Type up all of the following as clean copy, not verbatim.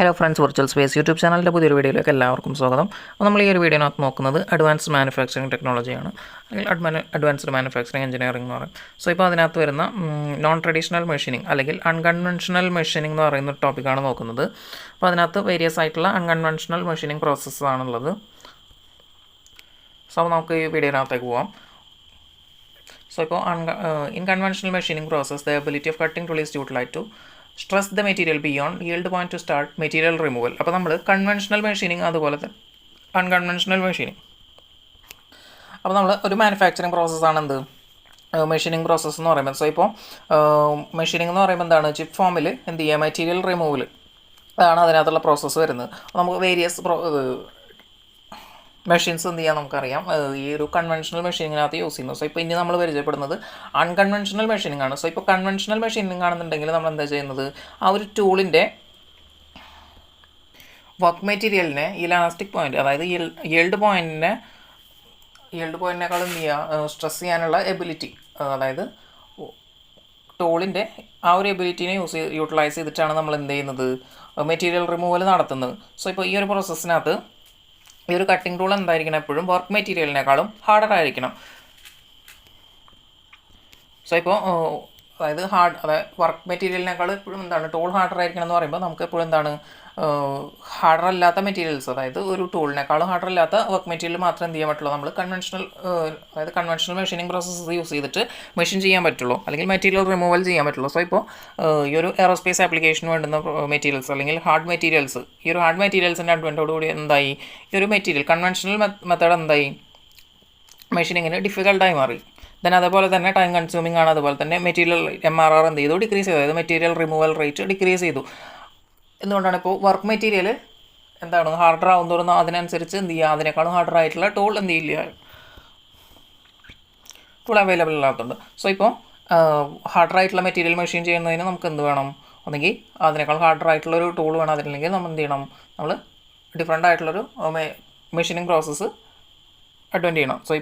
Hello friends, virtual space YouTube ചാനലിൻ്റെ പുതിയൊരു വീഡിയോയിലേക്ക് എല്ലാവർക്കും സ്വാഗതം. അപ്പോൾ നമ്മൾ ഈ ഒരു വീഡിയോനകത്ത് നോക്കുന്നത് അഡ്വാൻസ്ഡ് മാനുഫാക്ചറിങ് ടെക്നോളജിയാണ്, അല്ലെങ്കിൽ അഡ്വാൻസ്ഡ് മാനുഫാക്ചറിങ് എഞ്ചിനീയറിംഗ് എന്ന് പറയും. സോ ഇപ്പോൾ അതിനകത്ത് വരുന്ന നോൺ ട്രഡീഷണൽ മെഷീനിങ് അല്ലെങ്കിൽ അൺകൺവെൻഷണൽ മെഷീനിങ് എന്ന് പറയുന്ന ഒരു ടോപ്പിക്കാണ് നോക്കുന്നത്. അപ്പോൾ അതിനകത്ത് വേരിയസ് ആയിട്ടുള്ള അൺകൺവെൻഷണൽ മെഷീനിങ് പ്രോസസ്സാണുള്ളത്. സോ നമുക്ക് ഈ വീഡിയോനകത്തേക്ക് പോകാം. സോ ഇപ്പോൾ in conventional machining process the ability of cutting tool is utilized to stress the material beyond yield point to start material removal. അപ്പോൾ നമ്മൾ കൺവെൻഷണൽ മെഷീനിങ് അതുപോലെ തന്നെ അൺകൺവെൻഷണൽ മെഷീനിങ്. അപ്പോൾ നമ്മൾ ഒരു മാനുഫാക്ചറിങ് പ്രോസസ്സാണ് എന്ത് മെഷീനിങ് പ്രോസസ്സ് എന്ന് പറയുമ്പോൾ. സോ ഇപ്പോൾ മെഷീനിങ് എന്ന് പറയുമ്പോൾ എന്താണ്, ചിപ്പ് ഫോമിൽ എന്ത് ചെയ്യുക, മെറ്റീരിയൽ റിമൂവൽ അതാണ് അതിനകത്തുള്ള പ്രോസസ്സ് വരുന്നത്. നമുക്ക് വേരിയസ് മെഷീൻസ് എന്ത് ചെയ്യാൻ നമുക്കറിയാം, ഈ ഒരു കൺവെൻഷണൽ മെഷീനിങ്ങിനകത്ത് യൂസ് ചെയ്യുന്നു. സോ ഇപ്പോൾ ഇനി നമ്മൾ പരിചയപ്പെടുന്നത് അൺകൺവെൻഷണൽ മെഷീനിങ് ആണ്. സോ ഇപ്പോൾ കൺവെൻഷണൽ മെഷീനിങ് ആണെന്നുണ്ടെങ്കിൽ നമ്മൾ എന്താ ചെയ്യുന്നത്, ആ ഒരു ടൂളിൻ്റെ വർക്ക് മെറ്റീരിയലിനെ ഇലാസ്റ്റിക് പോയിന്റ്, അതായത് yield പോയിന്റിനേക്കാളും എന്ത് ചെയ്യുക, സ്ട്രെസ് ചെയ്യാനുള്ള എബിലിറ്റി, അതായത് ടൂളിൻ്റെ ആ ഒരു എബിലിറ്റിനെ യൂട്ടിലൈസ് ചെയ്തിട്ടാണ് നമ്മൾ എന്ത് ചെയ്യുന്നത്, മെറ്റീരിയൽ റിമൂവൽ നടത്തുന്നത്. സോ ഇപ്പോൾ ഈ ഒരു പ്രോസസ്സിനകത്ത് ഈ ഒരു കട്ടിംഗ് ടൂൾ എന്തായിരിക്കണം, എപ്പോഴും വർക്ക് മെറ്റീരിയലിനേക്കാളും ഹാർഡർ ആയിരിക്കണം. സോ ഇപ്പോൾ അതായത് വർക്ക് മെറ്റീരിയലിനേക്കാളും എപ്പോഴും എന്താണ്, ടൂൾ ഹാർഡർ ആയിരിക്കണം എന്ന് പറയുമ്പോൾ നമുക്ക് എപ്പോഴും എന്താണ്, ഹാർഡർ അല്ലാത്ത മെറ്റീരിയൽസ്, അതായത് ഒരു ടൂളിനേക്കാളും ഹാർഡർ അല്ലാത്ത വർക്ക് മെറ്റീരിയൽ മാത്രം എന്ത് ചെയ്യാൻ പറ്റുള്ളൂ, നമ്മൾ അതായത് കൺവെൻഷണൽ മെഷീനിങ് പ്രോസസ്സ് യൂസ് ചെയ്തിട്ട് മെഷീൻ ചെയ്യാൻ പറ്റുള്ളൂ, അല്ലെങ്കിൽ മെറ്റീരിയൽ റിമൂവൽ ചെയ്യാൻ പറ്റുള്ളൂ. സോ ഇപ്പോൾ ഈ ഒരു എയറോസ്പേസ് ആപ്ലിക്കേഷന് വേണ്ടുന്ന മെറ്റീരിയൽസ് അല്ലെങ്കിൽ ഹാർഡ് മെറ്റീരിയൽസ്, ഈ ഒരു ഹാർഡ് മെറ്റീരിയൽസിൻ്റെ അഡ്വാൻറ്റോടുകൂടി എന്തായി, ഈ ഒരു മെറ്റീരിയൽ കൺവെൻഷണൽ മെത്തേഡ് എന്തായി, മെഷീനിങ്ങിന് ഡിഫിക്കൽട്ടായി മാറി. ദെൻ അതേപോലെ തന്നെ ടൈം കൺസ്യൂമിംഗ് ആണ്. അതുപോലെ തന്നെ മെറ്റീരിയൽ MRR എന്ത് ചെയ്തു, ഡിക്രീസ് ചെയ്തു, അതായത് മെറ്റീരിയൽ റിമൂവൽ റേറ്റ് ഡിക്രീസ് ചെയ്തു. എന്തുകൊണ്ടാണ്, ഇപ്പോൾ വർക്ക് മെറ്റീരിയൽ എന്താണ് ഹാർഡർ ആവുന്നതോറും അതിനനുസരിച്ച് എന്ത് ചെയ്യുക, അതിനേക്കാളും ഹാർഡർ ആയിട്ടുള്ള ടൂൾ എന്ത് ചെയ്യില്ല, ടൂൾ അവൈലബിൾ അല്ലാത്തതുണ്ട്. സോ ഇപ്പോൾ ഹാർഡർ ആയിട്ടുള്ള മെറ്റീരിയൽ മെഷീൻ ചെയ്യുന്നതിന് നമുക്ക് എന്ത് വേണം, ഒന്നെങ്കിൽ അതിനേക്കാൾ ഹാർഡർ ആയിട്ടുള്ള ഒരു ടൂൾ വേണം, അതില്ലെങ്കിൽ നമ്മൾ എന്ത് ചെയ്യണം, നമ്മൾ ഡിഫറെൻ്റ് ആയിട്ടുള്ളൊരു മെഷീനിങ് പ്രോസസ്സ് അഡ്വൻറ്റ് ചെയ്യണം. സോ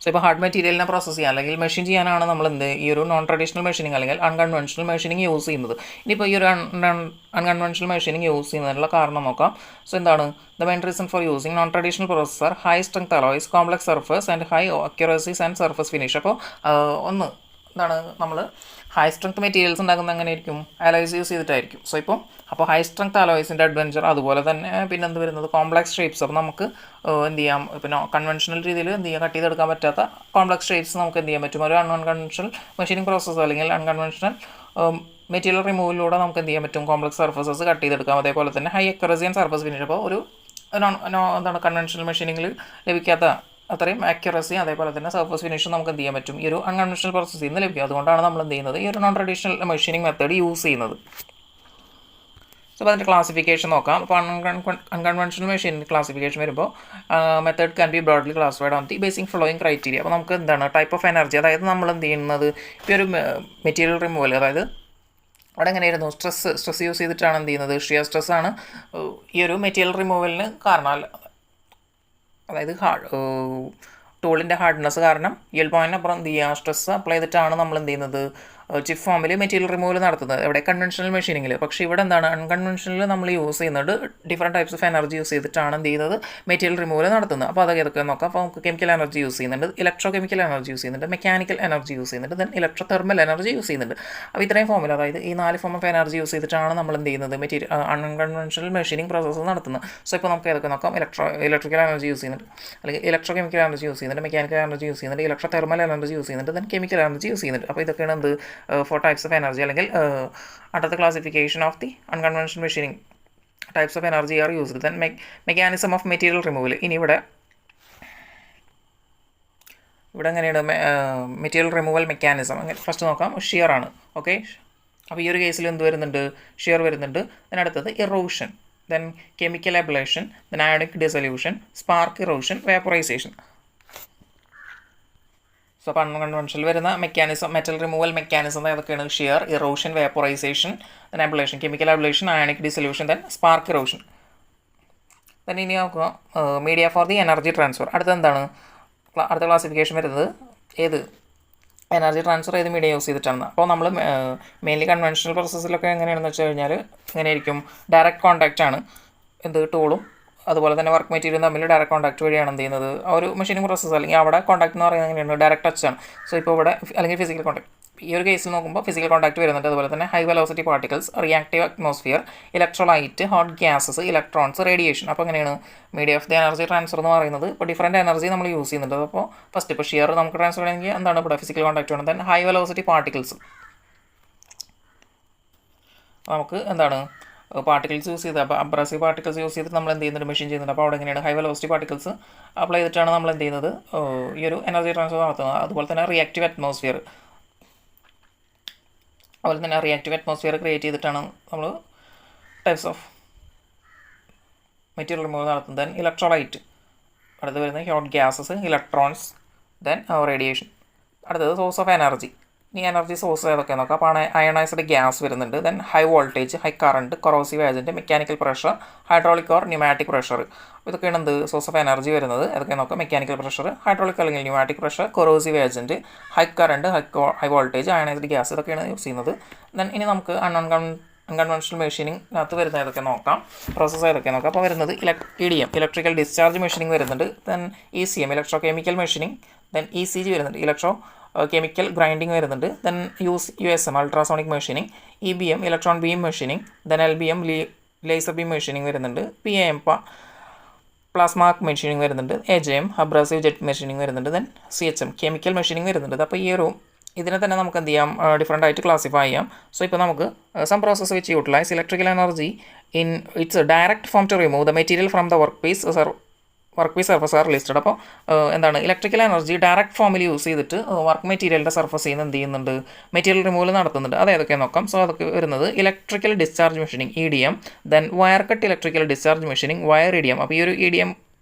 ഇപ്പോൾ ഹാർഡ് മെറ്റീരിയലിനെ പ്രോസസ്സ് ചെയ്യാൻ അല്ലെങ്കിൽ മെഷീൻ ചെയ്യാനാണ് നമ്മൾ എന്ത് ഈ ഒരു നോൺ ട്രഡീഷണൽ മെഷീനിങ് അല്ലെങ്കിൽ അൺകൺവെൻഷണൽ മെഷീനിങ് യൂസ് ചെയ്യുന്നത്. ഇനിയിപ്പോൾ ഈ ഒരു അൺകൺവെൻഷണൽ മെഷീനിങ് യൂസ് ചെയ്യുന്നതിനുള്ള കാരണം നോക്കാം. സോ എന്താണ്, the main reason for using non traditional process or high strength alloys, complex surface and high accuracies and surface finish. അപ്പോൾ എന്താണ്, നമ്മൾ ഹൈ സ്ട്രെങ്ത് മെറ്റീരിയൽസ് ഉണ്ടാക്കുന്നത് എങ്ങനെയായിരിക്കും, അലോയ്സ് യൂസ് ചെയ്തിട്ടായിരിക്കും. സോ അപ്പോൾ ഹൈ സ്ട്രെങ്ത് അലോയ്സിൻ്റെ അഡ്വഞ്ചർ, അതുപോലെ തന്നെ പിന്നെ എന്ത് വരുന്നത്, കോംപ്ലക്സ് ഷേപ്സ്. അപ്പോൾ നമുക്ക് എന്ത് ചെയ്യാം, പിന്നെ കൺവെൻഷണൽ രീതിയിൽ എന്ത് ചെയ്യാം, കട്ട് ചെയ്തെടുക്കാൻ പറ്റാത്ത കോംപ്ലക്സ് ഷേപ്സ് നമുക്ക് എന്ത് ചെയ്യാൻ പറ്റും, ഒരു അൺകൺവെൻഷണൽ മെഷീനിങ് പ്രോസസ്സ് അല്ലെങ്കിൽ അൺകൺവെൻഷണൽ മെറ്റീരിയൽ റിമൂവലിലൂടെ നമുക്ക് എന്ത് ചെയ്യാൻ പറ്റും, കോംപ്ലക്സ് സർഫസസ് കട്ട് ചെയ്തെടുക്കാം. അതേപോലെ തന്നെ high accuracy and surface finish. അപ്പോൾ ഒരു എന്താണ് കൺവെൻഷണൽ മെഷീനിങ്ങിൽ ലഭിക്കാത്ത അത്രയും ആക്യുറസി, അതേപോലെ തന്നെ സർഫസ് ഫിനിഷ് നമുക്ക് എന്ത് ചെയ്യാൻ പറ്റും, ഈ ഒരു അൺകൺവെൻഷണൽ പ്രോസസ്സിൽ നിന്ന് ലഭിക്കും. അതുകൊണ്ടാണ് നമ്മൾ എന്ത് ചെയ്യുന്നത്, ഈ ഒരു non traditional machining method use ചെയ്യുന്നത്. സോ അപ്പോൾ അതിൻ്റെ ക്ലാസിഫിക്കേഷൻ നോക്കാം. അപ്പോൾ അൺകൺവെൻഷണൽ മെഷീൻ ക്ലാസിഫിക്കേഷൻ വരുമ്പോൾ method can be broadly classified on the basic following criteria. അപ്പോൾ നമുക്ക് എന്താണ്, ടൈപ്പ് ഓഫ് എനർജി, അതായത് നമ്മൾ എന്ത് ചെയ്യുന്നത്, ഇപ്പോൾ ഒരു മെറ്റീരിയൽ റിമൂവൽ, അതായത് അവിടെ എങ്ങനെയായിരുന്നു, സ്ട്രെസ് യൂസ് ചെയ്തിട്ടാണ് എന്ത് ചെയ്യുന്നത്, ഷിയർ സ്ട്രെസ് ആണ് ഈ ഒരു മെറ്റീരിയൽ റിമൂവലിന് കാരണം. അതായത് ടൂളിൻ്റെ ഹാർഡ്നെസ് കാരണം yield പോയിന്റിനപ്പുറം എന്ത് ചെയ്യുക, സ്ട്രെസ് അപ്ലൈ ചെയ്തിട്ടാണ് നമ്മൾ എന്ത് ചെയ്യുന്നത്, ചിപ്പ് ഫോമിൽ മെറ്റീരിയൽ റിമൂവൽ നടത്തുന്നത്, എവിടെ കൺവെൻഷണൽ മെഷീനിങ്ങിൽ. പക്ഷേ ഇവിടെ എന്താണ്, അൺകൺവെൻഷനിൽ നമ്മൾ യൂസ് ചെയ്യുന്നത് different types of energy use ചെയ്തിട്ടാണ് എന്ത് ചെയ്യുന്നത്, മെറ്റീരിയൽ റിമൂവൽ നടത്തുന്നത്. അപ്പോൾ അതൊക്കെ ഏതൊക്കെ നോക്കാം. അപ്പോൾ നമുക്ക് കെമിക്കൽ എനർജി യൂസ് ചെയ്യുന്നുണ്ട്, ഇലക്ട്രോ കെമിക്കൽ എനർജി യൂസ് ചെയ്യുന്നുണ്ട്, മെക്കാനിക്കൽ എനർജി യൂസ് ചെയ്യുന്നുണ്ട്, then electro thermal energy use ചെയ്യുന്നുണ്ട്. അപ്പോൾ ഇത്രയും ഫോമിൽ, അതായത് ഈ 4 ഫോം ഓഫ് എനർജി യൂസ് ചെയ്തിട്ടാണ് നമ്മൾ എന്ത് ചെയ്യുന്നത്, അൺകൺവെൻഷണൽ മെഷീനിങ് പ്രോസസ്സ് നടത്തുന്നത്. സോ ഇപ്പോൾ നമുക്ക് ഏതൊക്കെ നോക്കാം. ഇലക്ട്രിക്കൽ എനർജി യൂസ് ചെയ്യുന്നുണ്ട്, അല്ലെങ്കിൽ ഇലക്ട്രോ കെമിക്കൽ എനർജി യൂസ് ചെയ്യുന്നുണ്ട്, മെക്കാനിക്കൽ എനർജി യൂസ് ചെയ്യുന്നുണ്ട്, ഇലക്ട്രോ തെർമൽ എനർജി യൂസ് ചെയ്യുന്നുണ്ട്, ദെൻ കെമിക്കൽ എനർജി യൂസ് ചെയ്യുന്നുണ്ട്. അപ്പോൾ ഇതൊക്കെയാണ് എന്ത് 4 ടൈപ്സ് ഓഫ് എനർജി, അല്ലെങ്കിൽ under the classification of the unconventional machining types of energy are used. Then mechanism of material removal. ഇനി ഇവിടെ എങ്ങനെയാണ് മെറ്റീരിയൽ റിമൂവൽ മെക്കാനിസം, അങ്ങനെ ഫസ്റ്റ് നോക്കാം. ഷിയർ ആണ്. ഓക്കെ, അപ്പോൾ ഈ ഒരു കേസിൽ എന്ത് വരുന്നുണ്ട്, ഷിയർ വരുന്നുണ്ട്. അടുത്തത് erosion, then chemical ablation, then ionic dissolution, spark erosion, vaporisation. So അപ്പോൾ അൺകൺവെൻഷനിൽ വരുന്ന മെക്കാനിസം, മെറ്റൽ റിമൂവൽ മെക്കാനിസം ഏതൊക്കെയാണ്, shear, erosion, vaporisation, then ablation, chemical ablation, ionic dissolution, then spark erosion. Then ഇനി നോക്കുക media for the energy transfer. അടുത്ത classification വരുന്നത് ഏത്, energy transfer ചെയ്ത് media use ചെയ്തിട്ടാണ്. അപ്പോൾ നമ്മൾ മെയിൻലി കൺവെൻഷണൽ പ്രോസസ്സിലൊക്കെ എങ്ങനെയാണെന്ന് വെച്ച് കഴിഞ്ഞാൽ എങ്ങനെയായിരിക്കും, ഡയറക്റ്റ് കോൺടാക്റ്റ് ആണ് എന്ത് ടൂളും അതുപോലെ തന്നെ വർക്ക് മെറ്റീരിയലും തമ്മിൽ ഡയറക്റ്റ് കോൺടാക്ട് വഴിയാണ് എന്ത് ചെയ്യുന്നത് ആ ഒരു മെഷീനിങ് പ്രോസസ്സ്. അല്ലെങ്കിൽ അവിടെ കോൺടാക്ട് എന്ന് പറയുന്നത് എങ്ങനെയാണ്, ഡയറക്റ്റ് ടച്ച് ആണ്. സോ ഇപ്പോൾ ഇവിടെ അല്ലെങ്കിൽ ഫിസിക്കൽ കോൺടാക്ട്, ഈ ഒരു കേസിൽ നോക്കുമ്പോൾ ഫിസിക്കൽ കോൺടാക്ട് വരുന്നുണ്ട്. അതുപോലെ തന്നെ high velocity particles, reactive atmosphere, electrolyte, hot gases, electrons, radiation. അപ്പോൾ എങ്ങനെയാണ് media of the energy transfer എന്ന് പറയുന്നത്? ഇപ്പോൾ ഡിഫറൻറ്റ് എനർജി നമ്മൾ യൂസ് ചെയ്യുന്നുണ്ട്. അപ്പോൾ ഫസ്റ്റ് ഇപ്പോൾ ഷിയർ നമുക്ക് ട്രാൻസ്ഫർ ചെയ്യണമെങ്കിൽ എന്താണ് ഇവിടെ ഫിസിക്കൽ കോൺടാക്ട് വേണം. ദെൻ ഹൈ വെലോസിറ്റി പാർട്ടിക്കിൾസ്, നമുക്ക് എന്താണ് പാർട്ടിക്കിൾസ് യൂസ് ചെയ്ത്, അപ്പോൾ അബ്രാസീവ് പാർട്ടിക്കിൾസ് യൂസ് ചെയ്തിട്ട് നമ്മൾ എന്ത് ചെയ്യുന്നുണ്ട്, മെഷീൻ ചെയ്യുന്നുണ്ട്. അപ്പോൾ അവിടെ എങ്ങനെയാണ് ഹൈ വെലോസിറ്റി പാർട്ടിക്കിൾസ് അപ്ലൈ ചെയ്തിട്ടാണ് നമ്മൾ എന്ത് ചെയ്യുന്നത് ഈ ഒരു എനർജി ട്രാൻസ്ഫർ നടത്തുന്നത്. അതുപോലെ തന്നെ റിയാക്റ്റീവ് അറ്റ്മോസ്ഫിയർ, അതുപോലെ തന്നെ റിയാക്റ്റീവ് അറ്റ്മോസ്ഫിയർ ക്രിയേറ്റ് ചെയ്തിട്ടാണ് നമ്മൾ ടൈപ്സ് ഓഫ് മെറ്റീരിയൽ റിമൂവൽ നടത്തുന്നത്. ദെൻ ഇലക്ട്രോലൈറ്റ്, അടുത്ത് വരുന്നത് hot gases, electrons, then radiation. അടുത്തത് സോഴ്സ് ഓഫ് എനർജി. ഇനി എനർജി സോഴ്സ് ഏതൊക്കെ നോക്കാം. അപ്പോൾ അയണൈസ്ഡ് ഗ്യാസ് വരുന്നുണ്ട്. Then high voltage, high current, corrosive agent, mechanical pressure, hydraulic or pneumatic pressure. ഇതൊക്കെയാണ് എന്ത് സോഴ്സ് ഓഫ് എനർജി വരുന്നത്. ഏതൊക്കെ നോക്കാം. മെക്കാനിക്കൽ പ്രഷർ, ഹൈഡ്രോളിക് അല്ലെങ്കിൽ pneumatic pressure, corrosive agent, high current, high voltage, ionised gas, ഇതൊക്കെയാണ് use ചെയ്യുന്നത്. Then ഇനി നമുക്ക് അൺകൺവെൻഷണൽ മെഷീനിങ്ങിനകത്ത് വരുന്ന ഏതൊക്കെ നോക്കാം, പ്രോസസ്സ് ഏതൊക്കെ നോക്കാം. അപ്പോൾ വരുന്നത് EDM, ഇലക്ട്രിക്കൽ ഡിസ്ചാർജ് മെഷീനിങ് വരുന്നുണ്ട്. Then ECM, electro chemical machining. Then ECG വരുന്നുണ്ട്, ഇലക്ട്രോ കെമിക്കൽ ഗ്രൈൻഡിങ് വരുന്നുണ്ട്. Then USM, ultrasonic machining. EBM, electron beam machining. Then LBM, laser beam machining വരുന്നുണ്ട്. PAM, പ്ലാസ്മ മെഷീനിങ് വരുന്നുണ്ട്. AJM, abrasive jet machining വരുന്നുണ്ട്. Then CHM, chemical machining വരുന്നുണ്ട്. അപ്പോൾ ഈ ഒരു ഇതിനെ തന്നെ നമുക്ക് എന്ത് ചെയ്യാം, ഡിഫറെൻ്റ് ആയിട്ട് ക്ലാസിഫൈ ചെയ്യാം. സോ ഇപ്പോൾ നമുക്ക് സം പ്രോസസ് വെച്ച് utilize electrical energy in its direct form to remove the material from the work piece surface are listed. അപ്പോൾ എന്താണ് ഇലക്ട്രിക്കൽ എനർജി ഡയറക്റ്റ് ഫോമിൽ യൂസ് ചെയ്തിട്ട് വർക്ക് മെറ്റീരിയലിൻ്റെ സർഫസിൽ നിന്ന് എന്ത് ചെയ്യുന്നുണ്ട്, മെറ്റീരിയൽ റിമൂവൽ നടത്തുന്നുണ്ട്. അത് ഏതൊക്കെ നോക്കാം. സോ അതൊക്കെ വരുന്നത് electrical discharge machining, EDM. Then wire cut electrical discharge machining, wire EDM. അപ്പോൾ ഈ ഒരു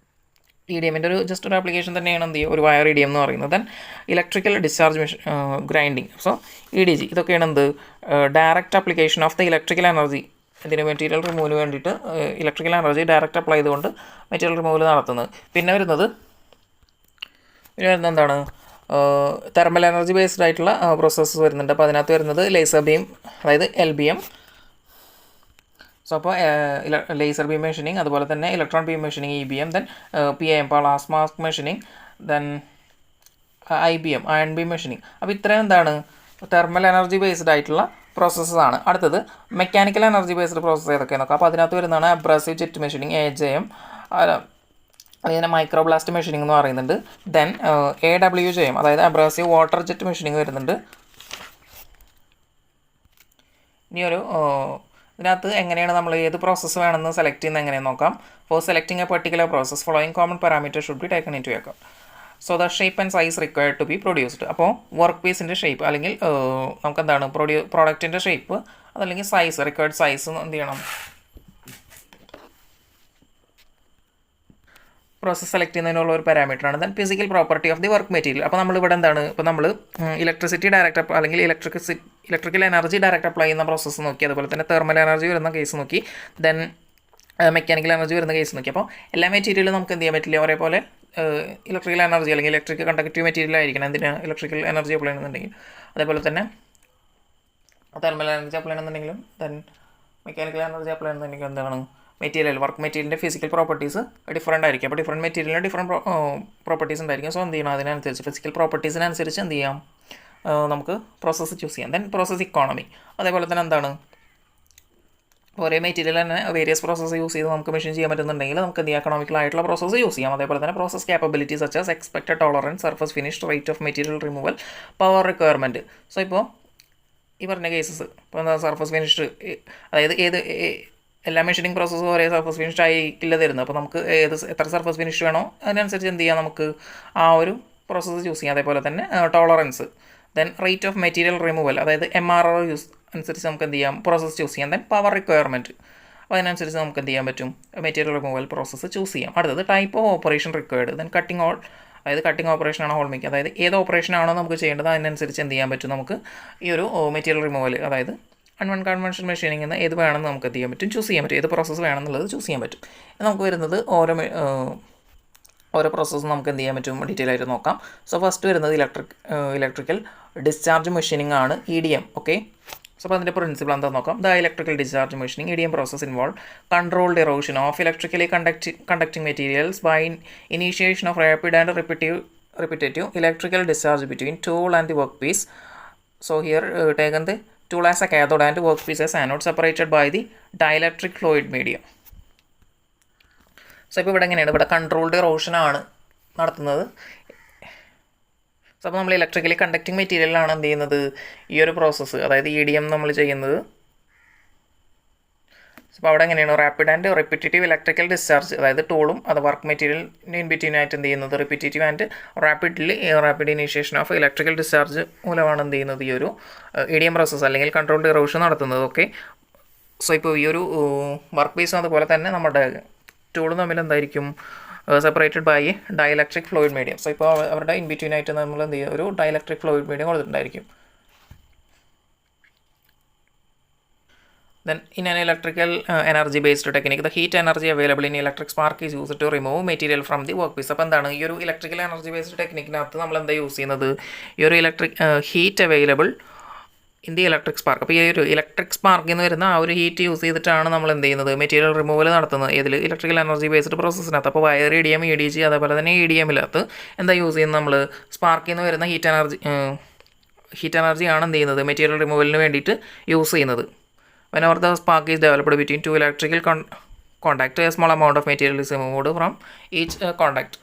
EDMൻ്റെ ഒരു ജസ്റ്റ് ഒരു ആപ്ലിക്കേഷൻ തന്നെയാണ് എന്ത് ചെയ്യുക, ഒരു വയർ EDM എന്ന് പറയുന്നത്. Then electrical discharge grinding, so EDG. ഇതൊക്കെയാണ് എന്ത് direct application of the electrical energy, ഇതിന് മെറ്റീരിയൽ റിമൂവലിന് വേണ്ടിയിട്ട് ഇലക്ട്രിക്കൽ എനർജി ഡയറക്റ്റ് അപ്ലൈ ചെയ്തുകൊണ്ട് മെറ്റീരിയൽ റിമൂവൽ നടത്തുന്നത്. പിന്നെ വരുന്നത് എന്താണ് തെർമൽ എനർജി ബേസ്ഡ് ആയിട്ടുള്ള പ്രോസസ്സസ് വരുന്നുണ്ട്. അപ്പോൾ അതിനകത്ത് വരുന്നത് ലേസർ ബീം, അതായത് LBM. സോ അപ്പോൾ ലേസർ ബീം മെഷീനിങ്, അതുപോലെ തന്നെ electron beam machining EBM. Then PAM, plasma machining. Then IBM, iron beam machining. അപ്പോൾ ഇത്രയും എന്താണ് തെർമൽ എനർജി ബേസ്ഡ് ആയിട്ടുള്ള പ്രോസസ്സാണ്. അടുത്തത് മെക്കാനിക്കൽ എനർജി ബേസ്ഡ് പ്രോസസ്സ് ഏതൊക്കെ നോക്കാം. അപ്പോൾ അതിനകത്ത് വരുന്നതാണ് അബ്രാസീവ് ജെറ്റ് മെഷീനിങ്, AJM. അതിന് മൈക്രോബ്ലാസ്റ്റ് മെഷീനിങ് എന്ന് പറയുന്നുണ്ട്. ദെൻ AWJM, അതായത് അബ്രാസീവ് വാട്ടർ ജെറ്റ് മെഷീനിങ് വരുന്നുണ്ട്. ഇനിയൊരു ഇതിനകത്ത് എങ്ങനെയാണ് നമ്മൾ ഏത് പ്രോസസ്സ് വേണമെന്ന് സെലക്ട് ചെയ്യുന്നത് എങ്ങനെയെന്ന് നോക്കാം. For selecting a particular process following common parameter should be taken into account. So the shape and size required to be produced. അപ്പോൾ വർക്ക് പീസിൻ്റെ ഷേപ്പ് അല്ലെങ്കിൽ നമുക്കെന്താണ് പ്രോഡക്റ്റിൻ്റെ ഷേപ്പ് അതല്ലെങ്കിൽ സൈസ്, റിക്വയർഡ് സൈസ് എന്ത് ചെയ്യണം, പ്രോസസ് സെലക്ട് ചെയ്യുന്നതിനുള്ള ഒരു പാരാമീറ്ററാണ്. Then physical property of the work material. അപ്പോൾ നമ്മളിവിടെ എന്താണ്, ഇപ്പോൾ നമ്മൾ ഇലക്ട്രിസിറ്റി ഡയറക്റ്റ് അല്ലെങ്കിൽ ഇലക്ട്രിക്കൽ എനർജി ഡയറക്റ്റ് അപ്ലൈ ചെയ്യുന്ന പ്രോസസ്സ് നോക്കി, അതുപോലെ തന്നെ തെർമൽ എനർജി വരുന്ന കേസ് നോക്കി, ദെൻ മെക്കാനിക്കൽ എനർജി വരുന്ന കേസ് നോക്കി. അപ്പോൾ എല്ലാ മെറ്റീരിയലും നമുക്ക് എന്ത് ചെയ്യാൻ പറ്റില്ല, ഒരേപോലെ ഇലക്ട്രിക്കൽ എനർജി അല്ലെങ്കിൽ ഇലക്ട്രിക് കണ്ടക്റ്റീവ് മെറ്റീരിയൽ ആയിരിക്കണം എന്തിനാ ഇലക്ട്രിക്കൽ എനർജി അപ്ലൈ ചെയ്യുന്നുണ്ടെങ്കിൽ. അതേപോലെ തന്നെ തെർമൽ എനർജി അപ്ലൈ ചെയ്യുന്നുണ്ടെങ്കിലും ദെൻ മെക്കാനിക്കൽ എനർജി അപ്ലൈ ചെയ്യുന്നുണ്ടെങ്കിൽ എന്താണ് മെറ്റീരിയൽ വർക്ക് മെറ്റീരിയലിൻ്റെ ഫിസിക്കൽ പ്രോപ്പർട്ടീസ് ഡിഫറൻ്റ് ആയിരിക്കും. അപ്പോൾ ഡിഫറൻറ്റ് മെറ്റീരിയലിന് ഡിഫറൻറ്റ് പ്രോപ്പർട്ടീസ് ഉണ്ടായിരിക്കും. സോ എന്ത് ചെയ്യണം, അതിനനുസരിച്ച് ഫിസിക്കൽ പ്രോപ്പർട്ടീസിനനുസരിച്ച് എന്ത് ചെയ്യാം, നമുക്ക് പ്രോസസ്സ് ചൂസ് ചെയ്യാം. ദെൻ പ്രോസസ് ഇക്കോണമി, അതേപോലെ തന്നെ എന്താണ് ഒരേ മെറ്റീരിയൽ തന്നെ വേരിയസ് പ്രോസസ്സ് യൂസ് ചെയ്ത് നമുക്ക് മെഷീൻ ചെയ്യാൻ പറ്റുന്നുണ്ടെങ്കിൽ നമുക്ക് എന്ത് ചെയ്യാം, എക്കണോമിക്കൽ ആയിട്ടുള്ള പ്രോസസ്സ് യൂസ് ചെയ്യാം. അതേപോലെ തന്നെ process capability such as expected tolerance, surface finish, rate of material removal, power requirement. So ഇപ്പോൾ ഈ പറഞ്ഞ കേസസ് ഇപ്പോൾ എന്താ സർഫസ് ഫിനിഷ്, അതായത് എല്ലാ മെഷീനിങ് പ്രോസസ്സും ഒരേ സർഫസ് ഫിനിഷ് ആയിക്കില്ല തരുന്നത്. അപ്പോൾ നമുക്ക് എത്ര സർഫസ് ഫിനിഷ് വേണോ അതിനനുസരിച്ച് എന്ത് ചെയ്യാം, നമുക്ക് ആ ഒരു പ്രോസസ്സ് ചൂസ് ചെയ്യാം. അതേപോലെ തന്നെ tolerance, then rate of material removal, അതായത് MRO യൂസ് അനുസരിച്ച് നമുക്ക് എന്ത് ചെയ്യാം, പ്രോസസ്സ് ചൂസ് ചെയ്യാം. ദെൻ പവർ റിക്വയർമെൻറ്റ്, അപ്പോൾ അതിനനുസരിച്ച് നമുക്ക് എന്ത് ചെയ്യാൻ പറ്റും, മെറ്റീരിയൽ റിമൂവൽ പ്രോസസ്സ് ചൂസ് ചെയ്യാം. അടുത്തത് type of operation required, then cutting അതായത് കട്ടിങ് ഓപ്പറേഷനാണോ ഹോൾ മേക്കിംഗ്, അതായത് ഏത് ഓപ്പറേഷനാണോ നമുക്ക് ചെയ്യേണ്ടത് അതിനനുസരിച്ച് എന്ത് ചെയ്യാൻ പറ്റും, നമുക്ക് ഈ ഒരു മെറ്റീരിയൽ റിമൂവൽ, അതായത് അൺകൺവെൻഷണൽ മെഷീനിങ്ങിൽ നിന്ന് ഏത് വേണമെന്ന് നമുക്ക് എന്ത് ചെയ്യാൻ പറ്റും, ചൂസ് ചെയ്യാൻ പറ്റും, ഏത് പ്രോസസ്സ് വേണമെന്നുള്ളത് ചൂസ് ചെയ്യാൻ പറ്റും. നമുക്ക് വരുന്നത് ഓരോ ഓരോ പ്രോസസ്സ് നമുക്ക് എന്ത് ചെയ്യാൻ പറ്റും ഡീറ്റെയിൽ ആയിട്ട് നോക്കാം. സോ ഫസ്റ്റ് വരുന്നത് ഇലക്ട്രിക്കൽ ഡിസ്ചാർജ് മെഷീനിങ് ആണ്, EDM. ഓക്കെ, സോ അപ്പോൾ അതിൻ്റെ പ്രിൻസിപ്പിൾ എന്താണെന്ന് നോക്കാം. The electrical discharge machining EDM process involve controlled erosion of electrically conducting materials by initiation of rapid and repetitive electrical discharge between tool and the workpiece. So here taken the tool as a cathode and workpiece as anode separated by the dielectric fluid medium. So ഇപ്പോൾ ഇവിടെ എങ്ങനെയാണ്, ഇവിടെ controlled erosion ആണ് നടത്തുന്നത്. So അപ്പോൾ നമ്മൾ electrically conducting മെറ്റീരിയലാണ് എന്ത് ചെയ്യുന്നത്, ഈ ഒരു പ്രോസസ്സ്, അതായത് EDM നമ്മൾ ചെയ്യുന്നത്. അപ്പോൾ അവിടെ എങ്ങനെയാണ് rapid and repetitive electrical discharge, അതായത് ടൂളും അത് വർക്ക് മെറ്റീരിയലിന് ഇൻ ബിറ്റ്വീൻ ആയിട്ട് എന്ത് ചെയ്യുന്നത് repetitive and rapid initiation of electrical discharge മൂലമാണ് എന്ത് ചെയ്യുന്നത് ഈ ഒരു EDM പ്രോസസ്സ് അല്ലെങ്കിൽ കൺട്രോൾഡ് എറോഷൻ നടത്തുന്നത്. ഓക്കെ, സോ ഇപ്പോൾ ഈ ഒരു വർക്ക് പീസും അതുപോലെ തന്നെ നമ്മുടെ ടൂളും തമ്മിൽ എന്തായിരിക്കും separated by dielectric fluid medium. So ഇപ്പോൾ അവരുടെ ഇൻ ബിറ്റ്വീൻ ആയിട്ട് നമ്മൾ എന്ത് ചെയ്യുക, ഒരു ഡയലക്ട്രിക് ഫ്ലൂയിഡ് മീഡിയം കൊടുത്തിട്ടുണ്ടായിരിക്കും. Then in an electrical energy based technique, the heat energy available in electric spark is used to remove material from the workpiece. അപ്പോൾ എന്താണ് ഈ ഒരു ഇലക്ട്രിക്കൽ എനർജി ബേസ്ഡ് ടെക്നിക്കിനകത്ത് നമ്മൾ എന്താ യൂസ് ചെയ്യുന്നത്, ഈ ഒരു heat available in the electric spark. അപ്പോൾ ഈ ഒരു ഇലക്ട്രിക് സ്പാർക്കിൽ നിന്ന് വരുന്ന ആ ഒരു ഹീറ്റ് യൂസ് ചെയ്തിട്ടാണ് നമ്മൾ എന്ത് ചെയ്യുന്നത് മെറ്റീരിയൽ റിമൂവൽ നടത്തുന്നത് ഇതിൽ ഇലക്ട്രിക്കൽ എനർജി ബേസ്ഡ് പ്രോസസ്സിനകത്ത്. അപ്പോൾ വയർ EDM, EDG അതേപോലെ തന്നെ EDMിനകത്ത് എന്താ യൂസ് ചെയ്യുന്നത്, നമ്മൾ സ്പാർക്കിൽ നിന്ന് വരുന്ന ഹീറ്റ് എനർജിയാണ് എന്ത് ചെയ്യുന്നത് മെറ്റീരിയൽ റിമൂവലിന് വേണ്ടിയിട്ട് യൂസ് ചെയ്യുന്നത്. Whenever the spark is developed between two electrical contact, a small amount of material is removed from each contact.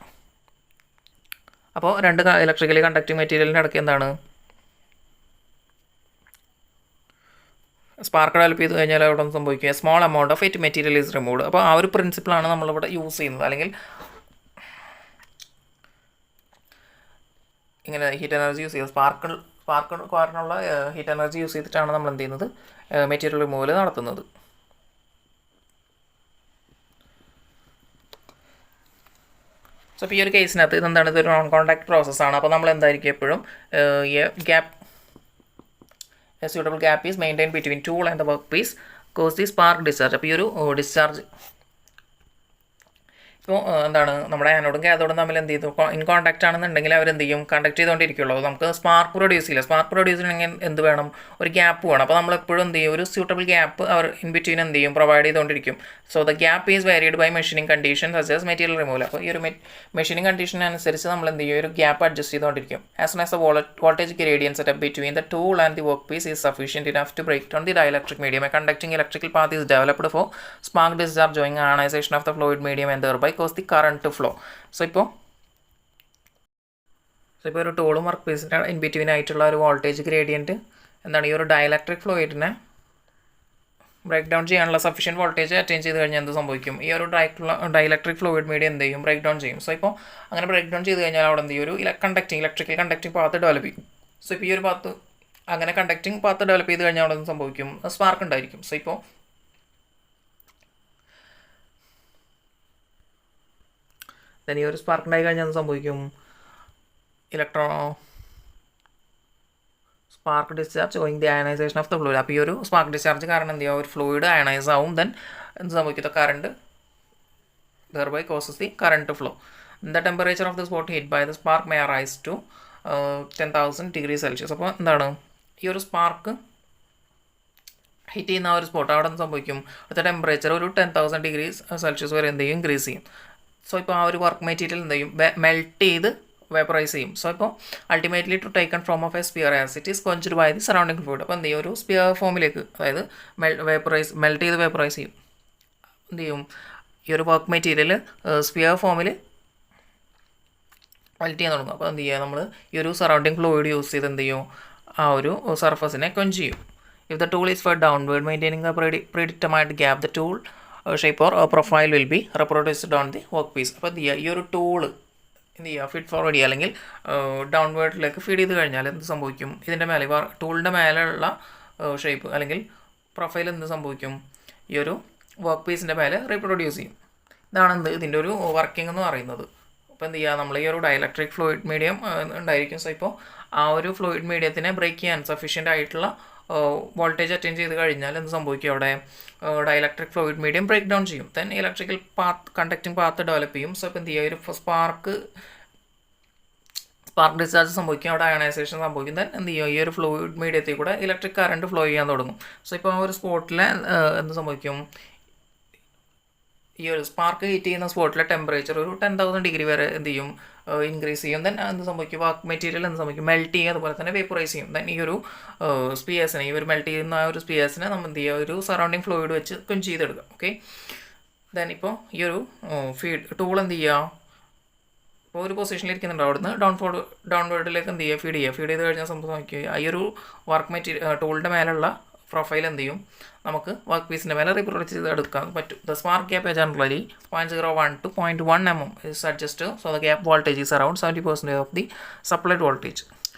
അപ്പോൾ രണ്ട് ഇലക്ട്രിക്കലി കണ്ടക്റ്റിംഗ് മെറ്റീരിയലിൻ്റെ ഇടയ്ക്ക് എന്താണ് സ്പാർക്ക് ഡെവലപ്പ് ചെയ്ത് കഴിഞ്ഞാൽ അവിടെ സംഭവിക്കുക small amount of it material is removed. അപ്പോൾ ആ ഒരു പ്രിൻസിപ്പിളാണ് നമ്മളിവിടെ യൂസ് ചെയ്യുന്നത്. അല്ലെങ്കിൽ ഇങ്ങനെ ഹീറ്റ് എനർജി യൂസ് ചെയ്യുന്നത് സ്പാർക്ക് കാരണമുള്ള ഹീറ്റ് എനർജി യൂസ് ചെയ്തിട്ടാണ് നമ്മൾ എന്ത് ചെയ്യുന്നത് മെറ്റീരിയൽ റിമൂവൽ നടത്തുന്നത്. സോ ഇപ്പോൾ ഈ ഒരു കേസിനകത്ത് ഇതെന്താണ്, ഇതൊരു നോൺ കോൺടാക്ട് പ്രോസസ്സാണ്. അപ്പോൾ നമ്മൾ എന്തായിരിക്കും എപ്പോഴും suitable gap is maintained between tool and the workpiece cause the spark discharge. അപ്പോൾ ഈ ഒരു ഡിസ്ചാർജ് ഇപ്പോൾ എന്താണ് നമ്മുടെ ആനോടും കാഥോടും തമ്മിൽ എന്ത് ചെയ്തു ഇൻ കോൺടാക്റ്റ് ആണെന്നുണ്ടെങ്കിൽ അവരെന്ത് ചെയ്യും കണ്ടക്ട് ചെയ്തുകൊണ്ടിരിക്കുള്ളൂ. നമുക്ക് സ്പാർക്ക് പ്രൊഡ്യൂസ് ചെയ്യില്ല. സ്പാർക്ക് പ്രൊഡ്യൂസ് ചെയ്യണമെങ്കിൽ എന്ത് വേണം, ഒരു ഗ്യാപ്പ് വേണം. അപ്പോൾ നമ്മളെപ്പോഴും എന്ത് ചെയ്യും ഒരു സ്യൂട്ടബിൾ ഗ്യാപ്പ് അവർ ഇൻ ബിറ്റ്വീൻ എന്ത് ചെയ്യും പ്രൊവൈഡ് ചെയ്തുകൊണ്ടിരിക്കും. So the gap is varied by machining condition such as material removal. അപ്പോൾ ഈ ഒരു മെഷീനിങ് കണ്ടീഷൻ അനുസരിച്ച് നമ്മൾ എന്ത് ചെയ്യും ഒരു ഗ്യാപ്പ് അഡ്ജസ്റ്റ് ചെയ്തുകൊണ്ടിരിക്കും. As soon as the voltage gradient set up between the tool and the work piece is sufficient enough to break down the dielectric medium. A conducting electrical path is developed for spark discharge during ionization of the fluid medium and thereby cause the current to flow. So ഇപ്പോൾ ഒരു ടൂളും work പീസിൻ്റെ in between ആയിട്ടുള്ള ഒരു voltage gradient എന്താണ് ഈ ഒരു dielectric ഫ്ലൂയിഡിനെ ബ്രേക്ക് ഡൗൺ ചെയ്യാനുള്ള സഫീഷ്യൻറ്റ് വോൾട്ടേജ് അറ്റൈൻ ചെയ്ത് കഴിഞ്ഞാൽ എന്ത് സംഭവിക്കും, ഈ ഒരു ഡയലക്ട്രിക് ഫ്ലൂയിഡ് മീഡിയം എന്ത് ചെയ്യും ബ്രേക്ക് ഡൗൺ ചെയ്യും. സോ ഇപ്പോൾ അങ്ങനെ ബ്രേക്ക് ഡൗൺ ചെയ്ത് കഴിഞ്ഞാൽ അവിടെ എന്ത് ചെയ്യും ഒരു ഇലക്ട്രിക്കൽ കണ്ടക്റ്റിംഗ് പാത്ത് ഡെവലപ്പ് ചെയ്യും. സോ ഇപ്പോൾ ഈ ഒരു പാത്ത് അങ്ങനെ കണ്ടക്റ്റിംഗ് പാത്ത് ഡെവലപ്പ് ചെയ്ത് കഴിഞ്ഞാൽ അവിടെ എന്ത് സംഭവിക്കും, സ്പാർക്ക് ഉണ്ടായിരിക്കും. സോ ഇപ്പോൾ ഈ ഒരു സ്പാർക്ക് ഉണ്ടായി കഴിഞ്ഞാൽ എന്ത് സംഭവിക്കും, spark discharge going the ionization of the fluid. അപ്പോൾ ഈ ഒരു സ്പാർക്ക് ഡിസ്ചാർജ് കാരണം എന്ത് ചെയ്യുക ഒരു ഫ്ലൂയിഡ് അയണൈസ് ആവും. ദെൻ എന്ത് സംഭവിക്കും current thereby causes the current to flow. The temperature of the spot heat by the spark may rise to 10,000 degrees Celsius. അപ്പോൾ എന്താണ് ഈ ഒരു സ്പാർക്ക് ഹീറ്റ് ചെയ്യുന്ന ആ ഒരു സ്പോട്ട് അവിടെ എന്ത് സംഭവിക്കും അടുത്ത ടെമ്പറേച്ചർ ഒരു 10,000 ഡിഗ്രീസ് സെൽഷ്യസ് വരെ എന്ത് ചെയ്യും ഇൻക്രീസ് ചെയ്യും. സോ ഇപ്പോൾ ആ ഒരു വർക്ക് മെറ്റീരിയൽ എന്ത് ചെയ്യും മെൽറ്റ് ചെയ്ത് വേപ്പറൈസ് ചെയ്യും. സോ ഇപ്പോൾ ultimately to taken form of a sphere as it is quenched by the surrounding fluid. അപ്പോൾ എന്ത് ചെയ്യും ഒരു സ്പിയർ ഫോമിലേക്ക് അതായത് മെൽറ്റ് ചെയ്ത് വേപ്പറൈസ് ചെയ്യും. എന്ത് ചെയ്യും ഈ ഒരു വർക്ക് മെറ്റീരിയൽ സ്പിയർ ഫോമിൽ മെൽറ്റ് ചെയ്യാൻ തുടങ്ങും. അപ്പോൾ എന്ത് ചെയ്യുക നമ്മൾ ഈ ഒരു സറൗണ്ടിങ് ഫ്ലൂയിഡ് യൂസ് ചെയ്ത് എന്ത് ചെയ്യും ആ ഒരു സർഫസിനെ കൊഞ്ച് ചെയ്യും. If the tool is fed downward, maintaining a predetermined gap, the tool shape or profile will be reproduced on the workpiece. അപ്പോൾ എന്ത് ചെയ്യുക ഈ ഒരു ടൂള് എന്ത് ചെയ്യുക ഫീഡ് ഫോർവേഡ് ചെയ്യുക അല്ലെങ്കിൽ ഡൗൺവേർഡിലേക്ക് ഫീഡ് ചെയ്ത് കഴിഞ്ഞാൽ എന്ത് സംഭവിക്കും ഇതിൻ്റെ മേലെ ടൂളിൻ്റെ മേലെയുള്ള ഷേപ്പ് അല്ലെങ്കിൽ പ്രൊഫൈൽ എന്ത് സംഭവിക്കും ഈ ഒരു വർക്ക് പീസിൻ്റെ മേലെ റീപ്രൊഡ്യൂസ് ചെയ്യും. ഇതാണ് എന്ത് ഇതിൻ്റെ ഒരു വർക്കിംഗ് എന്ന് പറയുന്നത്. അപ്പോൾ എന്ത് ചെയ്യുക നമ്മൾ ഈ ഒരു ഡയലക്ട്രിക് ഫ്ലൂയിഡ് മീഡിയം ഉണ്ടായിരിക്കും. സോ ഇപ്പോൾ ആ ഒരു ഫ്ലൂയിഡ് മീഡിയത്തിനെ ബ്രേക്ക് ചെയ്യാൻ സഫീഷ്യൻ്റ് ആയിട്ടുള്ള വോൾട്ടേജ് അറ്റൈൻ ചെയ്ത് കഴിഞ്ഞാൽ എന്ത് സംഭവിക്കും അവിടെ dielectric fluid medium break down ചെയ്യും. Then electrical path conducting path develop ചെയ്യും. സോ ഇപ്പോൾ എന്ത് ചെയ്യുക, ഒരു സ്പാർക്ക് ഡിസ്ചാർജ് സംഭവിക്കും, അവിടെ അയണൈസേഷൻ സംഭവിക്കും. ദെൻ എന്ത് ചെയ്യുക, ഈ ഒരു ഫ്ലൂയിഡ് മീഡിയത്തിൽ കൂടെ ഇലക്ട്രിക് കറണ്ട് ഫ്ലോ ചെയ്യാൻ തുടങ്ങും. സോ ഇപ്പോൾ ആ ഒരു സ്പോട്ടിൽ എന്ത് സംഭവിക്കും, ഈ ഒരു സ്പാർക്ക് ഹീറ്റ് ചെയ്യുന്ന സ്പോട്ടിലെ ടെമ്പറേച്ചർ ഒരു 10,000 ഡിഗ്രി വരെ എന്ത് ചെയ്യും, ഇൻക്രീസ് ചെയ്യും. ദെൻ എന്ത് സംഭവിക്കും, വർക്ക് മെറ്റീരിയൽ എന്ത് സംഭവിക്കും, മെൽറ്റ് ചെയ്യും, അതുപോലെ തന്നെ വേപ്പറൈസ് ചെയ്യും. ദെൻ ഈ ഒരു സ്പിയേഴ്സിനെ, ഈ ഒരു മെൽറ്റ് ചെയ്യുന്ന ആ ഒരു സ്പിയേഴ്സിനെ നമ്മൾ എന്ത് ചെയ്യുക, ഒരു സറൗണ്ടിങ് ഫ്ലൂയിഡ് വെച്ച് കുഞ്ച് ചെയ്തെടുക്കുക. ഓക്കെ, ദെൻ ഇപ്പോൾ ഈ ഒരു ടൂൾ എന്ത് ചെയ്യുക, ഇപ്പോൾ ഒരു പൊസിഷനിൽ ഇരിക്കുന്നുണ്ട്, അവിടുന്ന് ഡൗൺവേർഡിലേക്ക് എന്ത് ചെയ്യുക, ഫീഡ് ചെയ്ത് കഴിഞ്ഞാൽ സംഭവിക്കുക ഈ ഒരു വർക്ക് മെറ്റീരിയൽ ടൂളിൻ്റെ മേലുള്ള പ്രൊഫൈൽ എന്ത് ചെയ്യും, നമുക്ക് വർക്ക് പീസിൻ്റെ മേലെ റീപ്രൊഡ്യൂസ് ചെയ്ത് എടുക്കാൻ പറ്റും. The spark gap generally 0.01 to 0.1 mm is adjusted, so the gap voltage is around 70% of the supplied voltage.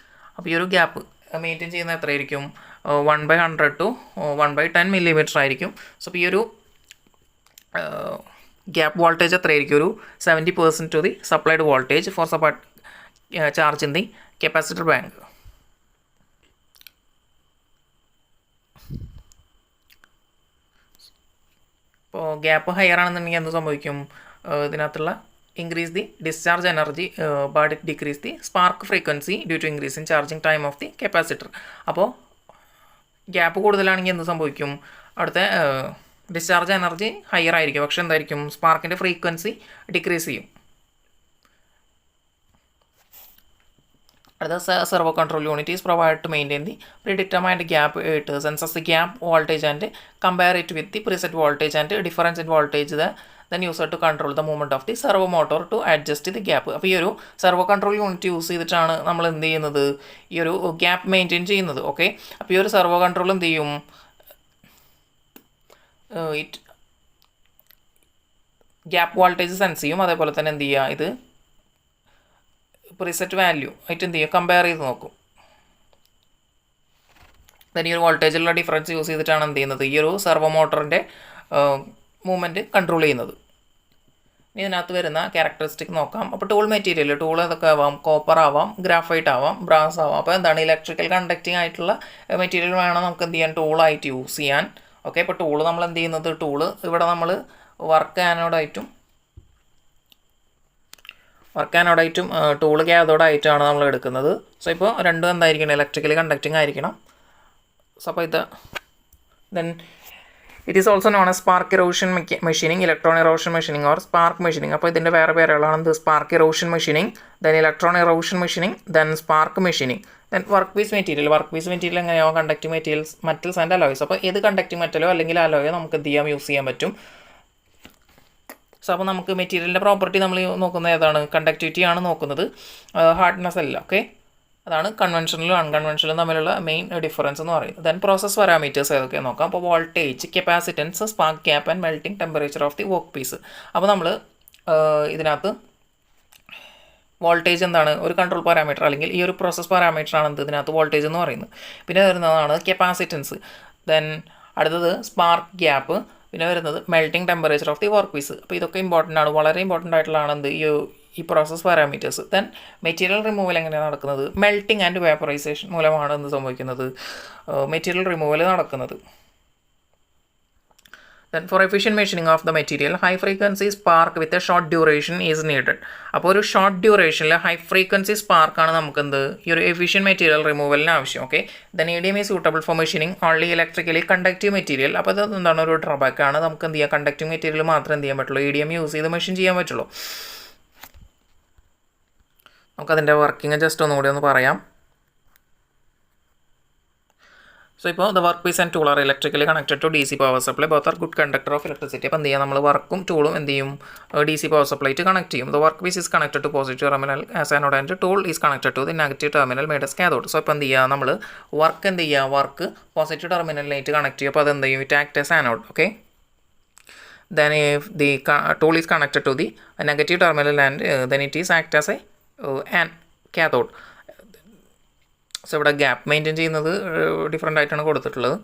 അപ്പോൾ ഈ ഒരു ഗ്യാപ്പ് മെയിൻറ്റെയിൻ ചെയ്യുന്നത് എത്രയായിരിക്കും, 1/100 to 1/10 millimeter ആയിരിക്കും. സോ അപ്പോൾ ഈ ഒരു ഗ്യാപ്പ് വോൾട്ടേജ് എത്രയായിരിക്കും, ഒരു 70% to the supplied voltage for support charge in the capacitor bank. ഇപ്പോൾ ഗ്യാപ്പ് ഹയർ ആണെന്നുണ്ടെങ്കിൽ എന്ത് സംഭവിക്കും, ഇതിനകത്തുള്ള increase the discharge energy but it decrease the spark frequency due to increase in charging time of the capacitor. അപ്പോൾ gap കൂടുതലാണെങ്കിൽ എന്ത് സംഭവിക്കും, അവിടുത്തെ ഡിസ്ചാർജ് എനർജി ഹയർ ആയിരിക്കും, പക്ഷെ എന്തായിരിക്കും, സ്പാർക്കിൻ്റെ ഫ്രീക്വൻസി ഡിക്രീസ് ചെയ്യും. അടുത്ത servo control unit is provide to maintain the predetermined gap. It senses the gap voltage and compare it with the preset voltage and difference in voltage then user to control the movement of the servo motor to adjust the gap. അപ്പോൾ ഈ ഒരു servo control unit use ചെയ്തിട്ടാണ് നമ്മൾ എന്ത് ചെയ്യുന്നത്, ഈ ഒരു gap maintain ചെയ്യുന്നത്. ഓക്കെ, അപ്പോൾ ഈ ഒരു സെർവോ കൺട്രോൾ എന്ത് ചെയ്യും, ഗ്യാപ്പ് വോൾട്ടേജ് സെൻസ് ചെയ്യും, അതേപോലെ തന്നെ എന്ത് ചെയ്യുക, ഇത് പ്രീസെറ്റ് വാല്യൂ ആയിട്ട് എന്ത് ചെയ്യുക, കമ്പയർ ചെയ്ത് നോക്കും. ദെൻ ഈ ഒരു വോൾട്ടേജിലുള്ള ഡിഫറൻസ് യൂസ് ചെയ്തിട്ടാണ് എന്ത് ചെയ്യുന്നത്, ഈ ഒരു സെർവോ മോട്ടറിൻ്റെ മൂവ്മെൻറ്റ് കൺട്രോൾ ചെയ്യുന്നത്. ഇനി ഇതിനകത്ത് വരുന്ന ക്യാരക്ടറിസ്റ്റിക് നോക്കാം. അപ്പോൾ ടൂൾ മെറ്റീരിയൽ, ടൂൾ ഏതൊക്കെ ആവാം, കോപ്പർ ആവാം, ഗ്രാഫൈറ്റ് ആവാം, ബ്രാസ് ആവാം. അപ്പോൾ എന്താണ്, ഇലക്ട്രിക്കൽ കണ്ടക്റ്റിംഗ് ആയിട്ടുള്ള മെറ്റീരിയൽ വേണം നമുക്ക് എന്ത് ചെയ്യാൻ, ടൂളായിട്ട് യൂസ് ചെയ്യാൻ. ഓക്കെ, ഇപ്പോൾ ടൂള് നമ്മൾ എന്ത് ചെയ്യുന്നത്, ടൂള് ഇവിടെ നമ്മൾ വർക്ക് ആനോഡായിട്ടും ടൂള് കാഥോഡായിട്ടാണ് നമ്മൾ എടുക്കുന്നത്. സോ ഇപ്പോൾ രണ്ടും എന്തായിരിക്കണം, ഇലക്ട്രിക്കലി കണ്ടക്റ്റിംഗ് ആയിരിക്കണം. സോ അപ്പോൾ ഇത് then it is also known as spark erosion machining, electron erosion machining or spark machining. അപ്പോൾ ഇതിൻ്റെ വേറെ പേരുകളാണ് spark erosion machining, then electron erosion machining, then spark machining. Then work piece material എങ്ങനെയാവും, conducting materials, metals and alloys. അപ്പോൾ ഏത് conducting മെറ്റലോ അല്ലെങ്കിൽ അലോയോ നമുക്ക് എന്ത് ചെയ്യാം, യൂസ് ചെയ്യാൻ പറ്റും. സോ അപ്പോൾ നമുക്ക് മെറ്റീരിയലിൻ്റെ പ്രോപ്പർട്ടി നമ്മൾ നോക്കുന്നത് ഏതാണ്, കണ്ടക്ടിവിറ്റി ആണ് നോക്കുന്നത്, ഹാർഡ്നെസ് അല്ല. ഓക്കെ, അതാണ് കൺവെൻഷണലും അൺകൺവെൻഷണലും തമ്മിലുള്ള മെയിൻ ഡിഫറൻസ് എന്ന് പറയുന്നത്. ദെൻ പ്രോസസ് പാരാമീറ്റേഴ്സ് ഏതൊക്കെ നോക്കാം. അപ്പോൾ voltage, capacitance, spark gap and melting temperature of the work piece. അപ്പോൾ നമ്മൾ ഇതിനകത്ത് വോൾട്ടേജ് എന്താണ്, ഒരു കൺട്രോൾ പാരാമീറ്റർ അല്ലെങ്കിൽ ഈ ഒരു പ്രോസസ് പാരാമീറ്റർ ആണ് ഇതിനകത്ത് വോൾട്ടേജ് എന്ന് പറയുന്നത്. പിന്നെ വരുന്നതാണ് കപ്പാസിറ്റൻസ്, ദെൻ അടുത്തത് സ്പാർക്ക് ഗ്യാപ്പ്, പിന്നെ വരുന്നത് melting temperature of the work piece. അപ്പോൾ ഇതൊക്കെ ഇമ്പോർട്ടൻ്റ് ആണ്, വളരെ ഇമ്പോർട്ടൻ്റ് ആയിട്ടുള്ളതാണ് എന്ത് ഈ process parameters. Then material removal എങ്ങനെയാണ് നടക്കുന്നത്, മെൽറ്റിംഗ് ആൻഡ് വേപ്പറൈസേഷൻ മൂലമാണ് എന്ത് സംഭവിക്കുന്നത്, മെറ്റീരിയൽ റിമൂവൽ നടക്കുന്നത്. Then for efficient machining of the material, high frequency spark with a short duration is needed. അപ്പോൾ ഒരു ഷോർട്ട് ഡ്യൂറേഷനിൽ ഹൈ ഫ്രീക്വൻസി സ്പാർക്കാണ് നമുക്കെന്ത് ഈ ഒരു എഫിഷ്യൻറ്റ് മെറ്റീരിയൽ റിമൂവലിന് ആവശ്യം. Okay, then EDM is suitable for machining only electrically conductive material. അപ്പോൾ അത് എന്താണ്, ഒരു ഡ്രോബാക്കാണ്, നമുക്ക് എന്ത് ചെയ്യാം, കണ്ടക്റ്റീവ് മെറ്റീരിയൽ മാത്രമേ എന്ത് ചെയ്യാൻ പറ്റുള്ളൂ, EDM യൂസ് ചെയ്ത് മെഷീൻ ചെയ്യാൻ പറ്റുള്ളൂ. നമുക്കതിൻ്റെ വർക്കിംഗ് ജസ്റ്റ് ഒന്നുകൂടി ഒന്ന് പറയാം. സോ ഇപ്പോൾ the work piece and tool are electrically connected to DC power supply, both are good conductor of electricity. അപ്പോൾ എന്ത് ചെയ്യാം, നമ്മൾ വർക്കും ടൂളും എന്ത് ചെയ്യും, DC പവർ സപ്ലൈറ്റ് കണക്ട് ചെയ്യും. The work piece is connected to positive terminal as anode and tool is connected to the negative terminal made as cathode. So ഇപ്പോൾ എന്ത് ചെയ്യുക, നമ്മൾ വർക്ക് എന്ത് ചെയ്യുക, വർക്ക് പോസിറ്റീവ് ടെർമിനലിനായിട്ട് കണക്ട് ചെയ്യും. അപ്പോൾ അതെന്ത് ചെയ്യും, it act as anode. Okay, then if the tool is connected to the negative terminal and then it is act as an cathode. So ഇവിടെ ഗ്യാപ്പ് മെയിൻറ്റെയിൻ ചെയ്യുന്നത് ഡിഫറെൻ്റ് ആയിട്ടാണ് കൊടുത്തിട്ടുള്ളത്.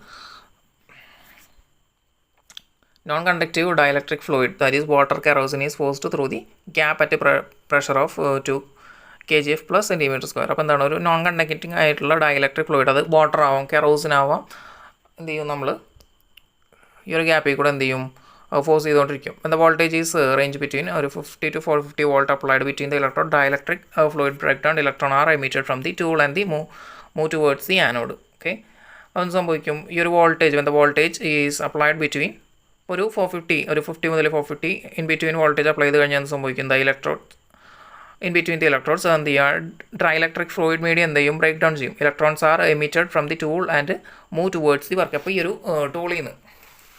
Non conductive dielectric fluid, that is water kerosene is forced through the gap at pressure of 2 kgf plus centimeter square. അപ്പോൾ എന്താണ്, ഒരു non conducting ആയിട്ടുള്ള dielectric fluid, അത് water ആവാം, കെറോസിനാവാം, എന്ത് ചെയ്യും നമ്മൾ ഈ ഒരു ഗ്യാപ്പിൽ കൂടെ എന്ത് ചെയ്യും, ഫോഴ്സ് ചെയ്തുകൊണ്ടിരിക്കും. The voltage is range between ഒരു 50 to 450 volt applied between the electrode dielectric fluid break down electron are emitted from the tool and the move towards the anode. Okay, അതൊന്ന് സംഭവിക്കും. ഈ ഒരു voltage, the voltage is applied between ഒരു 50 മുതൽ 450 in between voltage apply ചെയ്ത് കഴിഞ്ഞാൽ എന്ത് സംഭവിക്കും, the electrode in between the electrodes എന്ത് ചെയ്യുക, ഡയലക്ട്രിക് ഫ്ലൂയിഡ് മീഡിയം എന്ത് ചെയ്യും, ബ്രേക്ക് ഡൗൺ ചെയ്യും. Electrons are emitted from the tool and move towards the work. അപ്പോൾ ഈ ഒരു ടൂളിൽ നിന്ന്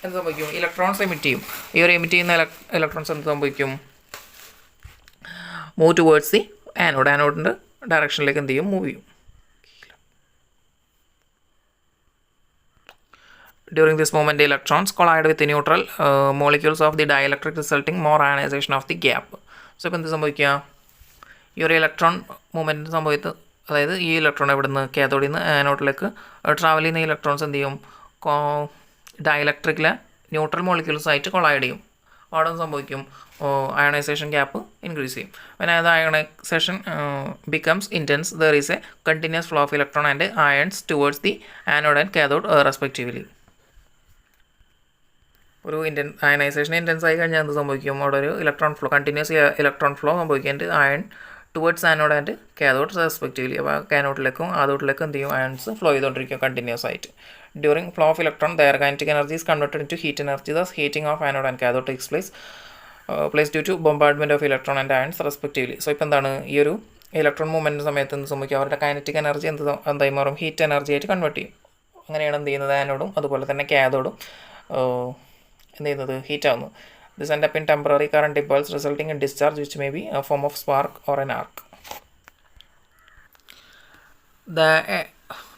എന്ത് സംഭവിക്കും, ഇലക്ട്രോൺസ് എമിറ്റ് ചെയ്യും. ഈ ഒരു എമിറ്റ് ചെയ്യുന്ന ഇലക്ട്രോൺസ് എന്ത് സംഭവിക്കും, മൂവ് ടുവേർഡ്സ് ദി ആനോഡ്. ആനോഡിൻ്റെ ഡയറക്ഷനിലേക്ക് എന്ത് ചെയ്യും, മൂവ് ചെയ്യും. During this moment, the electrons collide with the neutral molecules of the dielectric, resulting more ionization of the gap. So, ഇപ്പോൾ എന്ത് സംഭവിക്കുക, ഈ ഒരു ഇലക്ട്രോൺ മൂവ്മെൻറ്റ് സംഭവിച്ചത്, അതായത് ഈ ഇലക്ട്രോൺ എവിടെ നിന്ന്, കാഥോഡിൽ നിന്ന് ആനോഡിലേക്ക് ട്രാവൽ ചെയ്യുന്ന ഇലക്ട്രോൺസ് എന്ത് ചെയ്യും, ഡയലക്ട്രിക്കിലെ ന്യൂട്രൽ മോളിക്യൂൾസ് ആയിട്ട് കൊളൈഡ് ചെയ്യും. അവിടെ സംഭവിക്കും, അയണൈസേഷൻ ഗ്യാപ്പ് ഇൻക്രീസ് ചെയ്യും. when the ionization becomes intense, there is a continuous flow of electron and ions towards the anode and cathode respectively. ഒരു അയണൈസേഷൻ ഇൻറ്റൻസ് ആയി കഴിഞ്ഞാൽ എന്ത് സംഭവിക്കും, അവിടെ ഒരു electron flow, continuous electron flow സംഭവിക്കും. Ion towards anode and cathode respectively. അപ്പോൾ കാനോഡിലേക്കും ആഥോഡിലേക്കും എന്ത് ചെയ്യും, അയൺസ് ഫ്ലോ ചെയ്തുകൊണ്ടിരിക്കും കണ്ടിന്യൂസ് ആയിട്ട്. During flow of electron their kinetic energy is converted into heat energy. Thus heating of anode and cathode takes place due to bombardment of electron and ions respectively. So ഇപ്പോൾ എന്താണ്, ഈ ഒരു electron movement സമയത്ത് എന്ത് സംഭവിക്കും, അവരുടെ kinetic energy എന്തായി മാറും, ഹീറ്റ് എനർജി ആയിട്ട് കൺവേർട്ട് ചെയ്യും. അങ്ങനെയാണ് എന്ത് ചെയ്യുന്നത്, ആനോഡും അതുപോലെ തന്നെ കാഥോഡും എന്ത് ചെയ്യുന്നത്, ഹീറ്റ് ആവുന്നു. This end up in temporary current impulse resulting in discharge which may be A form of spark or an arc.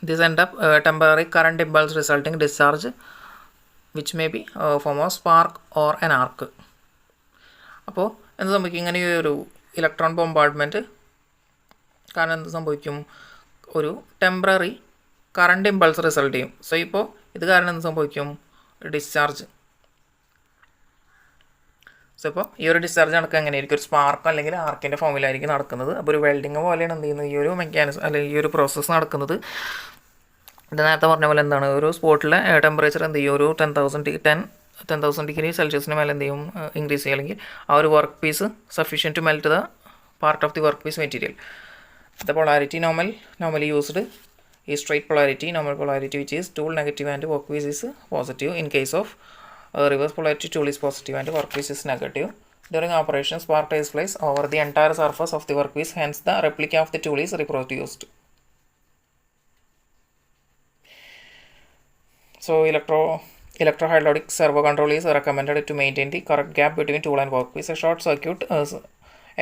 This end up temporary current impulse resulting discharge which may be a form of spark or an arc. അപ്പോൾ എന്ത് സംഭവിക്കും, ഇങ്ങനെ ഒരു electron ബോംബാർഡ്മെൻറ്റ് കാരണം എന്ത് സംഭവിക്കും, ഒരു temporary current impulse result ചെയ്യും. സോ ഇപ്പോൾ ഇത് കാരണം എന്ത് സംഭവിക്കും, ഡിസ്ചാർജ്. സോ ഇപ്പോൾ ഈ ഒരു ഡിസ്ചാർജ് നടക്കുക എങ്ങനെയായിരിക്കും, ഒരു സ്പാർക്ക് അല്ലെങ്കിൽ ആർക്കിൻ്റെ ഫോമിലായിരിക്കും നടക്കുന്നത്. അപ്പോൾ ഒരു വെൽഡിങ് പോലെയാണ് എന്ത് ചെയ്യുന്നത്, ഈ ഒരു മെക്കാനിസം അല്ലെങ്കിൽ ഈ ഒരു പ്രോസസ്സ് നടക്കുന്നത്. ഇത് നേരത്തെ പറഞ്ഞ പോലെ എന്താണ്, ഒരു സ്പോട്ടിലെ ടെമ്പറേച്ചർ എന്ത് ചെയ്യും, ഒരു 10,000 ഡിഗ്രി സെൽഷ്യസിന് മേലെ എന്ത് ചെയ്യും, ഇൻക്രീസ് ചെയ്യുക. അല്ലെങ്കിൽ ആ ഒരു work piece sufficient to melt the part of the work piece material. The polarity normally used is straight polarity, normal polarity, which is tool negative and workpiece is positive. In case of reverse polarity, tool is positive and workpiece is negative. During operation, spark takes place over the entire surface of the workpiece, hence the replica of the tool is reproduced. So electrohydraulic servo control is recommended to maintain the correct gap between tool and workpiece. A short circuit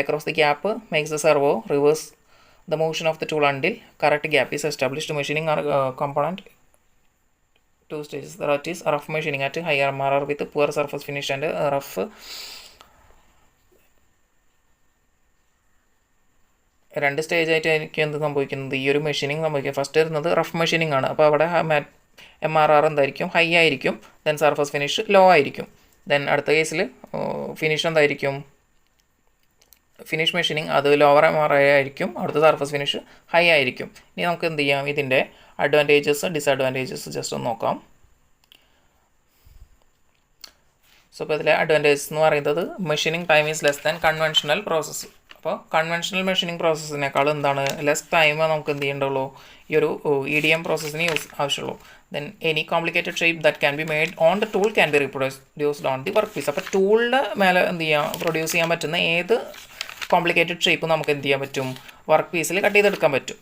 across the gap makes the servo reverse the motion of the tool until correct gap is established. Machining are component 2 stages. That is rough machining at higher MRR with poor surface finish and rough രണ്ട് stage ആയിട്ട് എനിക്ക് എന്ത് സംഭവിക്കുന്നത്, ഈ ഒരു machining സംഭവിക്കുക. First വരുന്നത് rough machining ആണ്. അപ്പോൾ അവിടെ MRR എന്തായിരിക്കും, ഹൈ ആയിരിക്കും. ദെൻ സർഫസ് ഫിനിഷ് ലോ ആയിരിക്കും. ദെൻ അടുത്ത കേസിൽ ഫിനിഷ് എന്തായിരിക്കും, ഫിനിഷ് മെഷീനിങ് അത് ലോവർ MRR ആയിരിക്കും. അടുത്ത സർഫസ് ഫിനിഷ് ഹൈ ആയിരിക്കും. ഇനി നമുക്ക് എന്ത് ചെയ്യാം, ഇതിൻ്റെ അഡ്വാൻറ്റേജസ് ഡിസഡ്വാൻറ്റേജസ് ജസ്റ്റ് ഒന്ന് നോക്കാം. സോ ഇപ്പോൾ ഇതിലെ അഡ്വാൻറ്റേജസ് എന്ന് പറയുന്നത് machining time is less than conventional process. അപ്പോൾ കൺവെൻഷണൽ മെഷീനിങ് പ്രോസസ്സിനേക്കാൾ എന്താണ് ലെസ് ടൈം നമുക്ക് എന്ത് ചെയ്യേണ്ടുള്ളൂ, ഈ ഒരു EDM പ്രോസസ്സിന് ആവശ്യമുള്ളൂ. Then any complicated shape that can be made on the tool can be reproduced on the work piece. അപ്പോൾ ടൂളിൻ്റെ മേലെ എന്ത് ചെയ്യാം, പ്രൊഡ്യൂസ് ചെയ്യാൻ പറ്റുന്ന ഏത് കോംപ്ലിക്കേറ്റഡ് ഷേപ്പ് നമുക്ക് എന്ത് ചെയ്യാൻ പറ്റും, വർക്ക് പീസിൽ കട്ട് ചെയ്തെടുക്കാൻ പറ്റും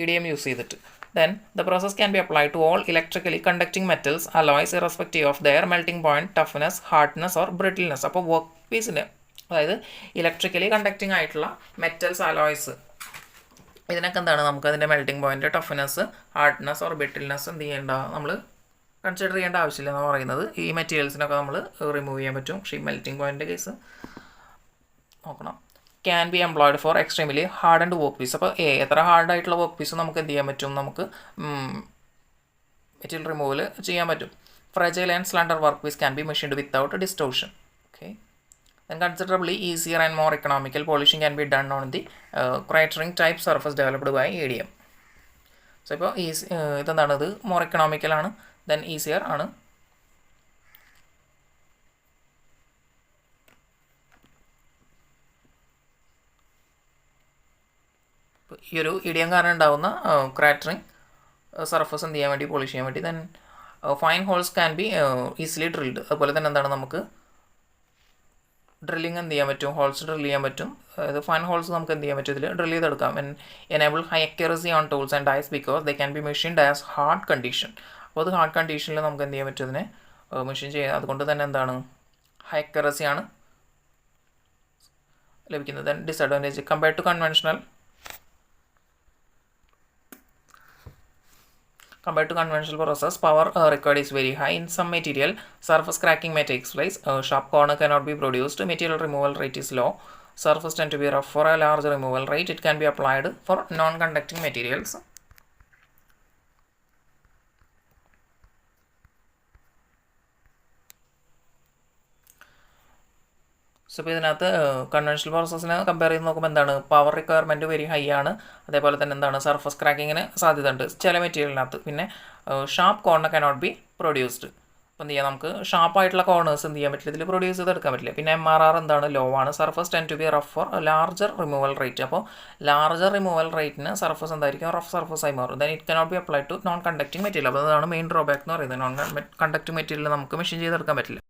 EDM യൂസ് ചെയ്തിട്ട്. Then the process can be applied to all electrically conducting metals alloys irrespective of their melting point, toughness, hardness or brittleness. അപ്പോൾ വർക്ക് പീസിൻ്റെ, അതായത് ഇലക്ട്രിക്കലി കണ്ടക്റ്റിംഗ് ആയിട്ടുള്ള മെറ്റൽസ് അലോയ്സ്, ഇതിനൊക്കെ എന്താണ് നമുക്ക് അതിൻ്റെ melting point, toughness, hardness or brittleness എന്ത് ചെയ്യേണ്ട, നമ്മൾ കൺസിഡർ ചെയ്യേണ്ട ആവശ്യമില്ല എന്ന് പറയുന്നത്. ഈ മെറ്റീരിയൽസിനൊക്കെ നമ്മൾ റിമൂവ് ചെയ്യാൻ പറ്റും. പക്ഷേ ഈ മെൽറ്റിംഗ് പോയിൻ്റ് കേസ് നോക്കണം. Can be employed for extremely hard and work piece. അപ്പോൾ എത്ര ഹാർഡായിട്ടുള്ള വർക്ക് പീസ് നമുക്ക് എന്ത് ചെയ്യാൻ പറ്റും, നമുക്ക് മെറ്റീരിയൽ റിമൂവൽ ചെയ്യാൻ പറ്റും. Fragile and slender work piece can be machined without distortion. Okay, then considerably easier and more economical polishing can be done on the cratering type surface developed by ADM. So ഇപ്പോൾ ഇതെന്താണ്, ഇത് more economical ആണ്, then easier ആണ്. ഈ ഒരു idiom കാരണം ഉണ്ടാകുന്ന ക്രാറ്ററിങ് surface എന്ത് ചെയ്യാൻ വേണ്ടി, പോളിഷ് ചെയ്യാൻ വേണ്ടി. Then fine holes can be easily drilled. അതുപോലെ തന്നെ എന്താണ്, നമുക്ക് ഡ്രില്ലിങ് എന്ത് ചെയ്യാൻ പറ്റും, ഹോൾസ് ഡ്രിൽ ചെയ്യാൻ പറ്റും. അതായത് ഫൈൻ ഹോൾസ് നമുക്ക് എന്ത് ചെയ്യാൻ പറ്റും, ഇതിൽ ഡ്രിൽ ചെയ്തെടുക്കാം. Enable high accuracy on tools and dies because they can be machined as hard condition. അപ്പോൾ അത് ഹാർഡ് കണ്ടീഷനിൽ നമുക്ക് എന്ത് ചെയ്യാൻ പറ്റും, ഇതിനെ മെഷീൻ ചെയ്യാം. അതുകൊണ്ട് തന്നെ എന്താണ്, ഹൈ അക്യുറസി ആണ് ലഭിക്കുന്നത്. Then disadvantage compared to conventional process, power required is very high. In some material, surface cracking may take place. Sharp corner cannot be produced. Material removal rate is low. Surface tend to be rough. For a large removal rate, it can be applied for non-conducting materials. So ഇപ്പോൾ ഇതിനകത്ത് conventional പ്രോസസ്സിനെ compare ചെയ്ത് നോക്കുമ്പോൾ എന്താണ്, power requirement very high ആണ്. അതേപോലെ തന്നെ എന്താണ്, surface ക്രാക്കിങ്ങിന് സാധ്യത ഉണ്ട് ചില മെറ്റീരിയലിനകത്ത്. പിന്നെ sharp corner cannot be produced. അപ്പോൾ എന്ത് ചെയ്യാം, നമുക്ക് ഷാർപ്പായിട്ടുള്ള കോർണേഴ്സ് എന്ത് ചെയ്യാൻ പറ്റില്ല, ഇതിൽ പ്രൊഡ്യൂസ് ചെയ്തെടുക്കാൻ പറ്റില്ല. പിന്നെ MRR എന്താണ്, ലോ ആണ്. Surface tend to be rough for larger removal rate. അപ്പോൾ ലാർജർ റിമൂവൽ റേറ്റിന് സർഫസ് എന്തായിരിക്കും, റഫ് സർഫസ് ആയി മാറും. Then it cannot be apply to non conducting material. അപ്പോൾ അതാണ് മെയിൻ ഡ്രോബാക്ക് എന്ന് പറയുന്നത്. നോൺ കണ്ടക്റ്റിംഗ് മെറ്റീരിയൽ നമുക്ക് മെഷീൻ ചെയ്തെടുക്കാൻ പറ്റില്ല.